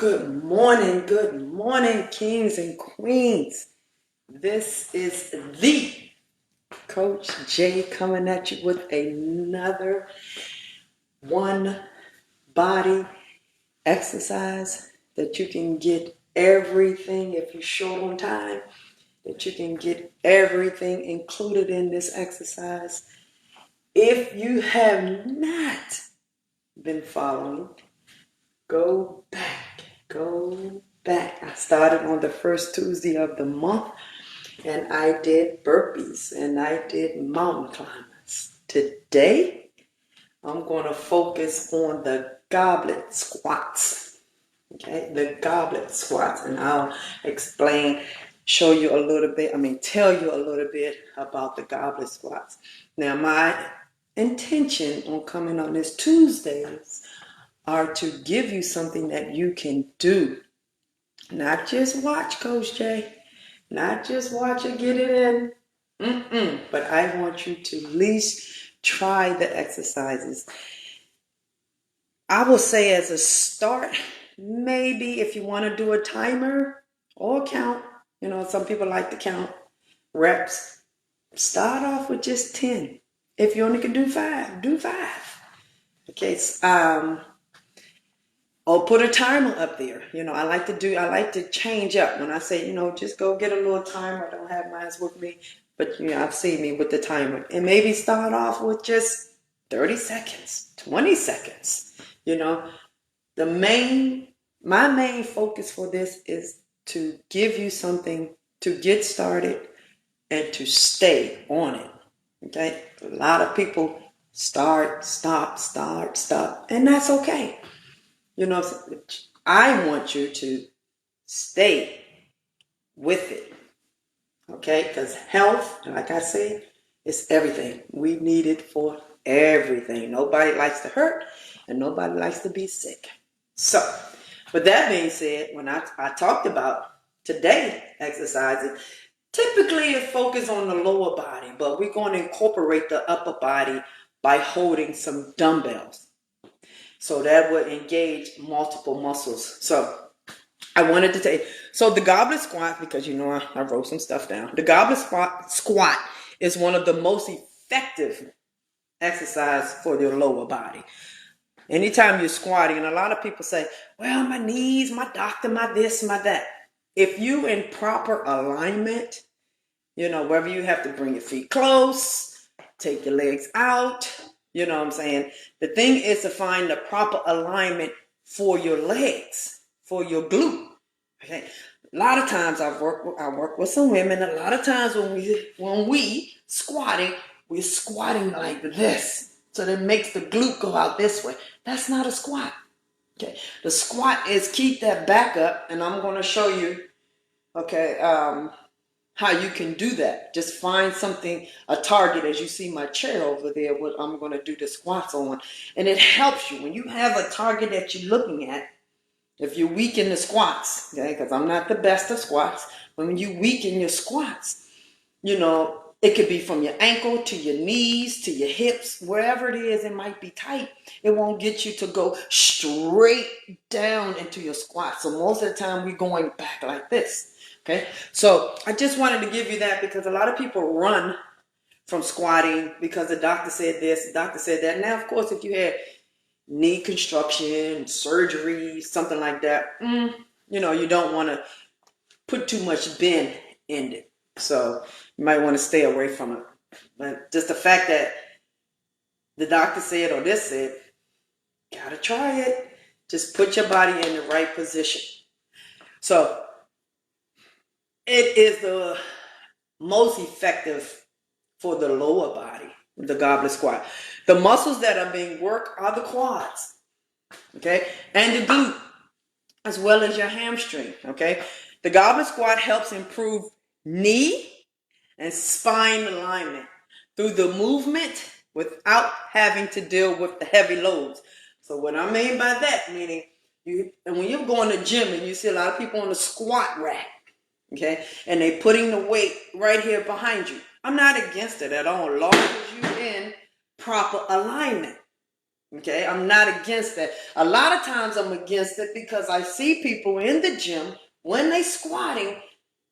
Good morning, kings and queens. This is the Coach Jay coming at you with another one body exercise that you can get everything if you're short on time, that you can get everything included in this exercise. If you have not been following, go back. I started on the first Tuesday of the month and I did burpees and I did mountain climbers. Today, I'm going to focus on the goblet squats. Okay, the goblet squats, and I'll tell you a little bit about the goblet squats. Now, my intention on coming on this Tuesdays are to give you something that you can do. Not just watch, Coach Jay. Not just watch it, get it in. But I want you to at least try the exercises. I will say as a start, maybe if you want to do a timer or count, some people like to count reps. Start off with just 10. If you only can do 5, do 5. Okay, or put a timer up there. I like to change up. When I say, just go get a little timer. I don't have mine with me, but I've seen me with the timer. And maybe start off with just 30 seconds, 20 seconds. My main focus for this is to give you something to get started and to stay on it. Okay? A lot of people start, stop, and that's okay. I want you to stay with it, okay? Because health, like I say, is everything. We need it for everything. Nobody likes to hurt, and nobody likes to be sick. So, with that being said, when I talked about today exercises, typically it focuses on the lower body, but we're going to incorporate the upper body by holding some dumbbells. So that would engage multiple muscles. So I wanted to tell you. So the goblet squat, because I wrote some stuff down. The goblet squat is one of the most effective exercise for your lower body. Anytime you're squatting, and a lot of people say, well, my knees, my doctor, my this, my that. If you in proper alignment, whether you have to bring your feet close, take your legs out, you know what I'm saying? The thing is to find the proper alignment for your legs, for your glute. Okay. A lot of times I work with some women. A lot of times when we squatting, we're squatting like this. So that makes the glute go out this way. That's not a squat. Okay. The squat is keep that back up, and I'm going to show you, how you can do that. Just find something, a target, as you see my chair over there, what I'm going to do the squats on. And it helps you. When you have a target that you're looking at, if you're weak in the squats, okay, because I'm not the best of squats, when you weaken your squats, it could be from your ankle to your knees to your hips, wherever it is, it might be tight. It won't get you to go straight down into your squat. So most of the time we're going back like this. Okay, so I just wanted to give you that because a lot of people run from squatting because the doctor said this, the doctor said that. Now, of course, if you had knee construction, surgery, something like that, you don't want to put too much bend in it. So you might want to stay away from it. But just the fact that the doctor said or this said, gotta try it. Just put your body in the right position. So it is the most effective for the lower body, the goblet squat. The muscles that are being worked are the quads, okay, and the glute, as well as your hamstring, okay. The goblet squat helps improve knee and spine alignment through the movement without having to deal with the heavy loads. So what I mean by that, meaning when you're going to the gym and you see a lot of people on the squat rack, okay, and they putting the weight right here behind you. I'm not against it at all, as long as you're in proper alignment. Okay, I'm not against that. A lot of times I'm against it because I see people in the gym when they squatting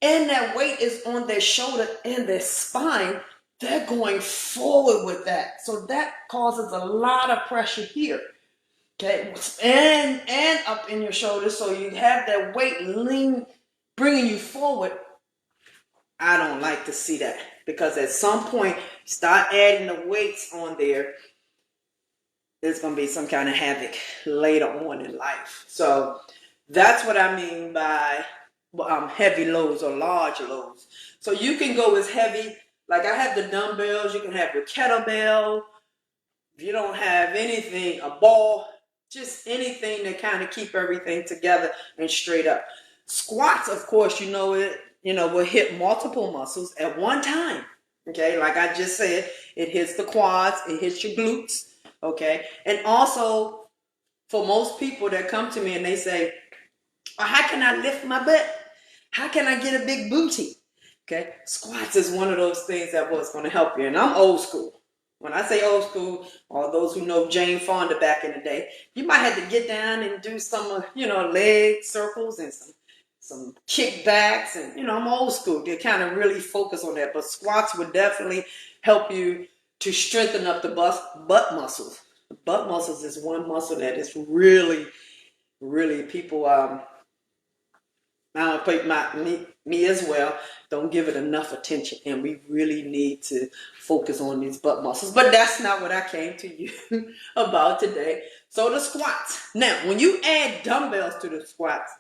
and that weight is on their shoulder and their spine, they're going forward with that. So that causes a lot of pressure here. Okay, and up in your shoulders, so you have that weight lean, bringing you forward. I don't like to see that because at some point, start adding the weights on there. There's going to be some kind of havoc later on in life. So that's what I mean by heavy loads or large loads. So you can go as heavy, like I have the dumbbells, you can have your kettlebell. If you don't have anything, a ball, just anything to kind of keep everything together and straight up. Squats, of course, will hit multiple muscles at one time. Okay, like I just said, it hits the quads, it hits your glutes. Okay, and also for most people that come to me and they say, well, how can I lift my butt? How can I get a big booty? Okay, squats is one of those things that was going to help you. And I'm old school. When I say old school, all those who know Jane Fonda back in the day, you might have to get down and do some, leg circles and some kickbacks. And, I'm old school. They kind of really focus on that. But squats would definitely help you to strengthen up the butt muscles. The butt muscles is one muscle that is really, really people, I don't think me as well, don't give it enough attention, and we really need to focus on these butt muscles. But that's not what I came to you about today. So the squats. Now, when you add dumbbells to the squats,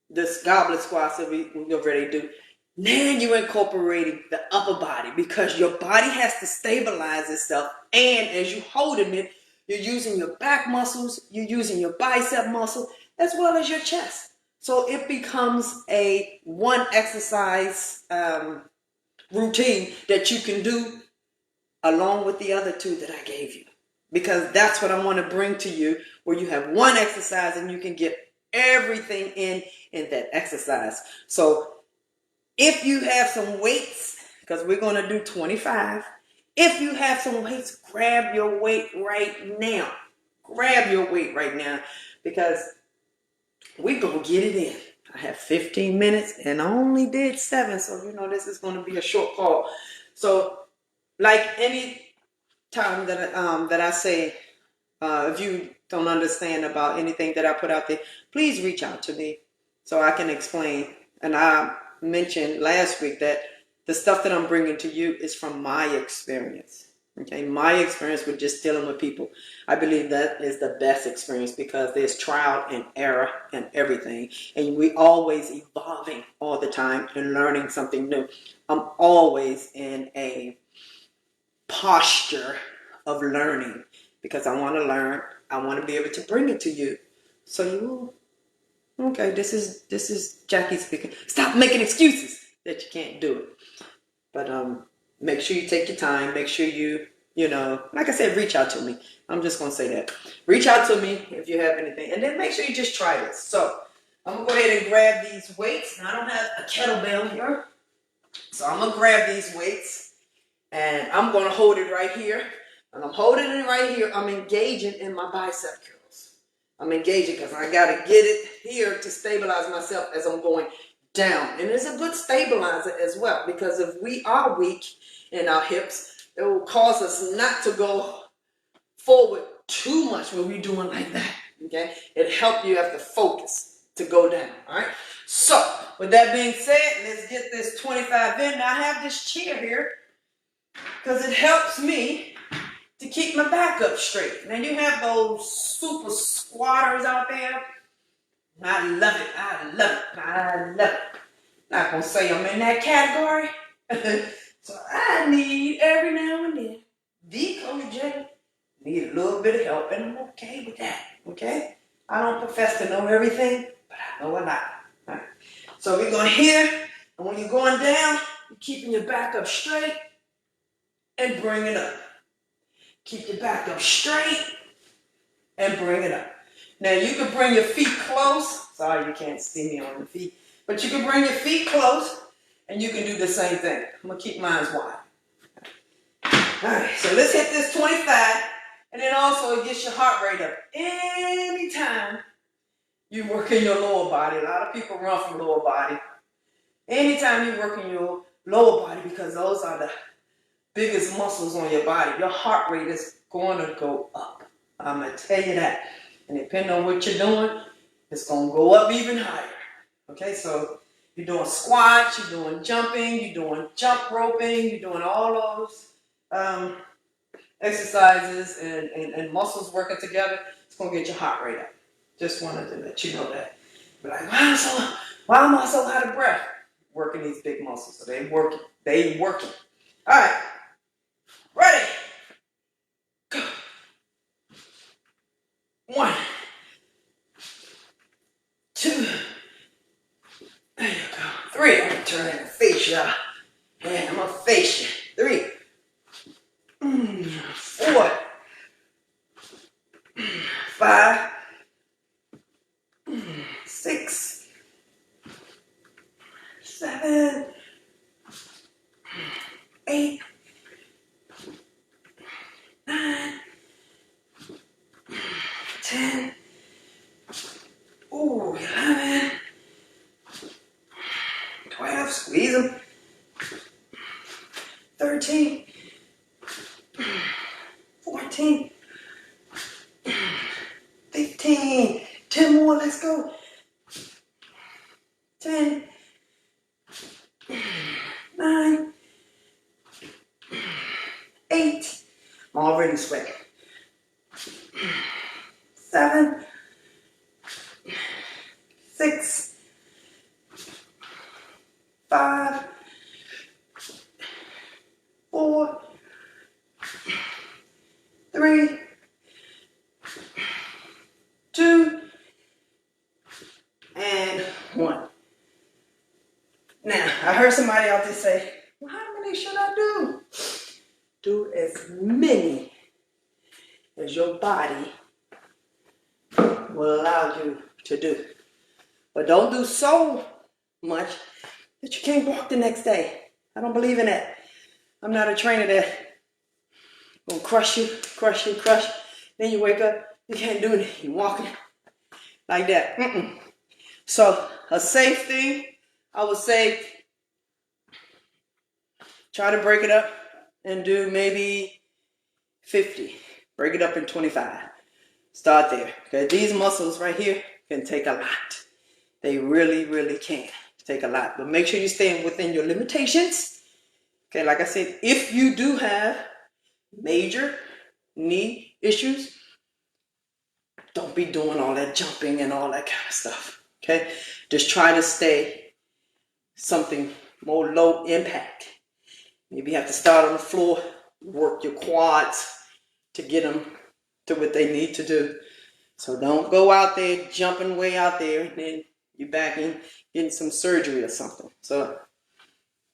this goblet squats that we already do, now you're incorporating the upper body because your body has to stabilize itself, and as you're holding it, you're using your back muscles, you're using your bicep muscle, as well as your chest. So it becomes a one exercise routine that you can do along with the other two that I gave you. Because that's what I want to bring to you, where you have one exercise and you can get everything in that exercise. So if you have some weights, because we're going to do 25, if you have some weights, grab your weight right now. Grab your weight right now because we're going to get it in. I have 15 minutes and I only did 7. So, this is going to be a short call. So, like any time that I say, if you don't understand about anything that I put out there, please reach out to me so I can explain. And I mentioned last week that the stuff that I'm bringing to you is from my experience. Okay, my experience with just dealing with people. I believe that is the best experience because there's trial and error and everything. And we always evolving all the time and learning something new. I'm always in a posture of learning because I want to learn. I want to be able to bring it to you. So okay, this is Jackie speaking. Stop making excuses that you can't do it. But make sure you take your time. Make sure you, like I said, reach out to me. I'm just going to say that. Reach out to me if you have anything. And then make sure you just try this. So I'm going to go ahead and grab these weights. Now, I don't have a kettlebell here. So I'm going to grab these weights. And I'm going to hold it right here. And I'm holding it right here. I'm engaging in my bicep curls. I'm engaging because I got to get it here to stabilize myself as I'm going down. And it's a good stabilizer as well because if we are weak in our hips, it will cause us not to go forward too much when we're doing like that. Okay? It helps you have to focus to go down. All right? So, with that being said, let's get this 25 in. Now, I have this chair here because it helps me to keep my back up straight. Now, you have those super squatters out there. I love it. I love it. I love it. Not going to say I'm in that category. So I need every now and then, Coach J, need a little bit of help, and I'm okay with that. Okay? I don't profess to know everything, but I know a lot. All right? So we're going here, and when you're going down, you're keeping your back up straight and bring it up. Keep your back up straight and bring it up. Now, you can bring your feet close. Sorry, you can't see me on the feet. But you can bring your feet close, and you can do the same thing. I'm going to keep mine wide. All right, so let's hit this 25. And then also it gets your heart rate up. Anytime you work in your lower body, a lot of people run from lower body. Anytime you work in your lower body, because those are the biggest muscles on your body, your heart rate is going to go up. I'm going to tell you that. And depending on what you're doing, it's going to go up even higher. Okay, so you're doing squats, you're doing jumping, you're doing jump roping, you're doing all those exercises and muscles working together, it's going to get your heart rate up. Just wanted to let you know that. But like, why am I so out of breath? Working these big muscles. So they working. They working. All right. Ready. Go. 1, 2. There you go. 3. I'm going to turn and face you. And I'm going to face you. 3. 4. 5. 6. 7. 8. 9. 10. Ooh, 11. 12. Squeeze them. 13. 14. 15. 10 more. Let's go. 10. 9. 8. I'm already sweating. 7. 6. 5. 4. 3. 2. And 1. Now, I heard somebody out there say, well, how many should I do? Do as many as your body will allow you to do. But don't do so much that you can't walk the next day. I don't believe in that. I'm not a trainer that will crush you. Then you wake up, you can't do it. You're walking like that. So a safe thing, I would say, try to break it up and do maybe 50. Break it up in 25. Start there. Okay, these muscles right here can take a lot. They really, really can take a lot. But make sure you stay within your limitations. Okay, like I said, if you do have major knee issues, don't be doing all that jumping and all that kind of stuff. Okay, just try to stay something more low impact. Maybe you have to start on the floor, work your quads to get them to what they need to do. So don't go out there jumping way out there and then you're back in getting some surgery or something. So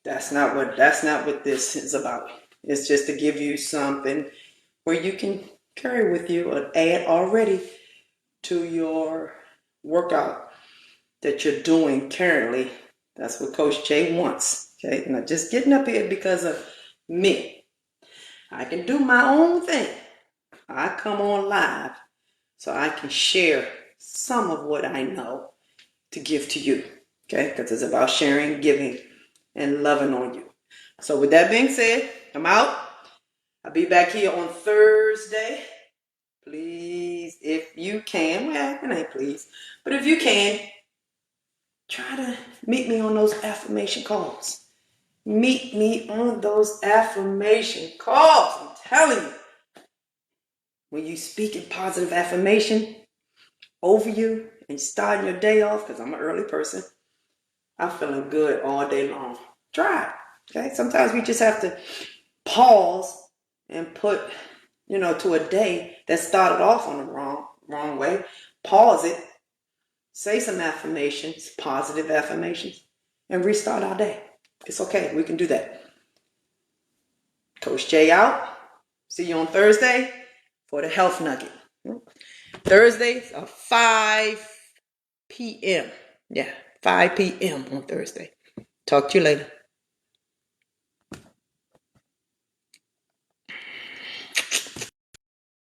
that's not what this is about. It's just to give you something where you can carry with you or add already to your workout that you're doing currently. That's what Coach Jay wants. Okay, not just getting up here because of me. I can do my own thing. I come on live so I can share some of what I know to give to you. Okay, because it's about sharing, giving, and loving on you. So with that being said, I'm out. I'll be back here on Thursday. Please, if you can, well, it ain't please, but if you can, try to meet me on those affirmation calls. Meet me on those affirmation calls. I'm telling you. When you speak in positive affirmation over you and starting your day off, because I'm an early person, I'm feeling good all day long. Try it. Okay? Sometimes we just have to pause and put, to a day that started off on the wrong way. Pause it. Say some affirmations, positive affirmations, and restart our day. It's okay. We can do that. Coach Jay out. See you on Thursday for the Health Nugget. Thursdays are 5 p.m. Yeah, 5 p.m. on Thursday. Talk to you later.